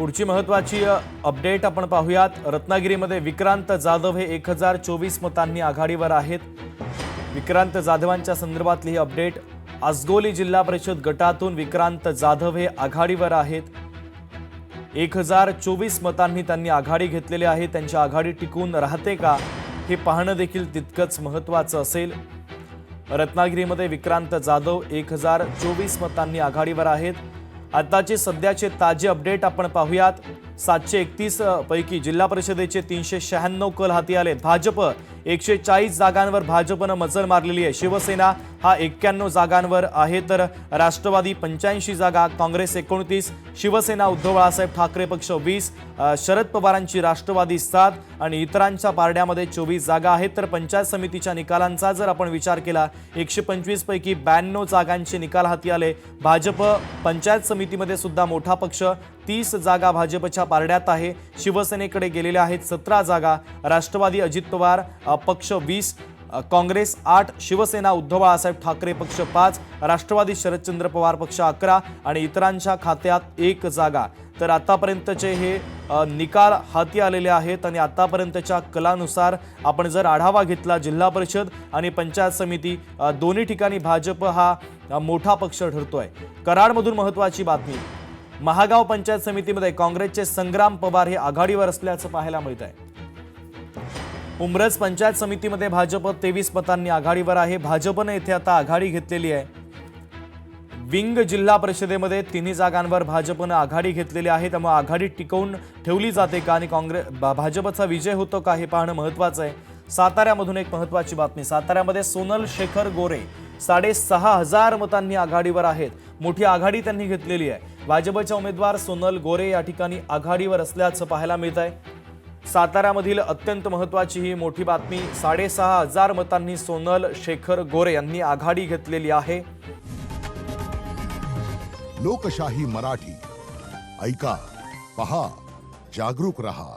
पुढची महत्त्वाची अपडेट आपण पाहूयात। रत्नागिरीमध्ये विक्रांत जाधव हे 1024 मतांनी आघाडीवर आहेत। विक्रांत जाधवांच्या संदर्भातली ही अपडेट। आसगोली जिल्हा परिषद गटातून विक्रांत जाधव हे आघाडीवर आहेत। 1024 मतांनी त्यांनी आघाडी घेतलेली आहे। त्यांची आघाडी टिकून राहते का हे पाहणं देखील तितकंच महत्त्वाचं असेल। रत्नागिरीमध्ये विक्रांत जाधव 1024 मतांनी आघाडीवर आहेत। आताचे सध्याचे ताजे अपडेट आपण पाहूयात। 731 पैकी जिल्हा परिषदेचे 396 कल हाती आले। भाजप 140 जागांवर भाजपने मजल मारलेली आहे। शिवसेना हा 91 जागांवर आहे, तर राष्ट्रवादी 85 जागा, काँग्रेस 29, शिवसेना उद्धव बाळासाहेब ठाकरे पक्ष 20, शरद पवारांची राष्ट्रवादी 7 आणि इतरांच्या पारड्यामध्ये 24 जागा आहेत। तर पंचायत समितीच्या निकालांचा जर आपण विचार केला 125 पैकी 92 जागांचे निकाल हाती आले। भाजप पंचायत समितीमध्ये सुद्धा मोठा पक्ष 30 जागा भाजपच्या पारड्यात आहे। शिवसेनेकडे गेलेल्या आहेत 17 जागा, राष्ट्रवादी अजित पवार पक्ष 20, काँग्रेस 8, शिवसेना उद्धव बाळासाहेब ठाकरे पक्ष 5, राष्ट्रवादी शरदचंद्र पवार पक्ष 11 आणि इतरांच्या खात्यात 1 जागा। तर आतापर्यंतचे हे निकाल हाती आलेले आहेत आणि आतापर्यंतच्या कलानुसार आपण जर आढावा घेतला जिल्हा परिषद आणि पंचायत समिती दोन्ही ठिकाणी भाजप हा मोठा पक्ष ठरतोय। कराडमधून महत्त्वाची बातमी। महागाव पंचायत समितीमध्ये काँग्रेसचे संग्राम पवार हे आघाडीवर असल्याचं पाहायला मिळत आहे। उमरज पंचायत समितीमध्ये भाजप 23 मतांनी आघाडीवर आहे। भाजपने येथे आता आघाडी घेतलेली आहे। विंग जिल्हा परिषदेमध्ये 3 जागांवर भाजपने आघाडी घेतलेली आहे, त्यामुळे आघाडी टिकवून ठेवली जाते का आणि भाजपचा विजय होतो का हे पाहणं महत्त्वाचं आहे। साताऱ्यामधून एक महत्त्वाची बातमी। साताऱ्यामध्ये सोनल शेखर गोरे 6500 मतांनी आघाडीवर आहेत। मोठी आघाडी त्यांनी घेतलेली आहे। भाजपच्या उमेदवार सोनल गोरे या ठिकाणी आघाडीवर असल्याचं पाहायला मिळत आहे। साताऱ्यामधील अत्यंत महत्त्वाची ही मोठी बातमी। 6500 मतांनी सोनल शेखर गोरे यांनी आघाडी घेतलेली आहे। लोकशाही मराठी ऐका, पहा, जागरूक रहा।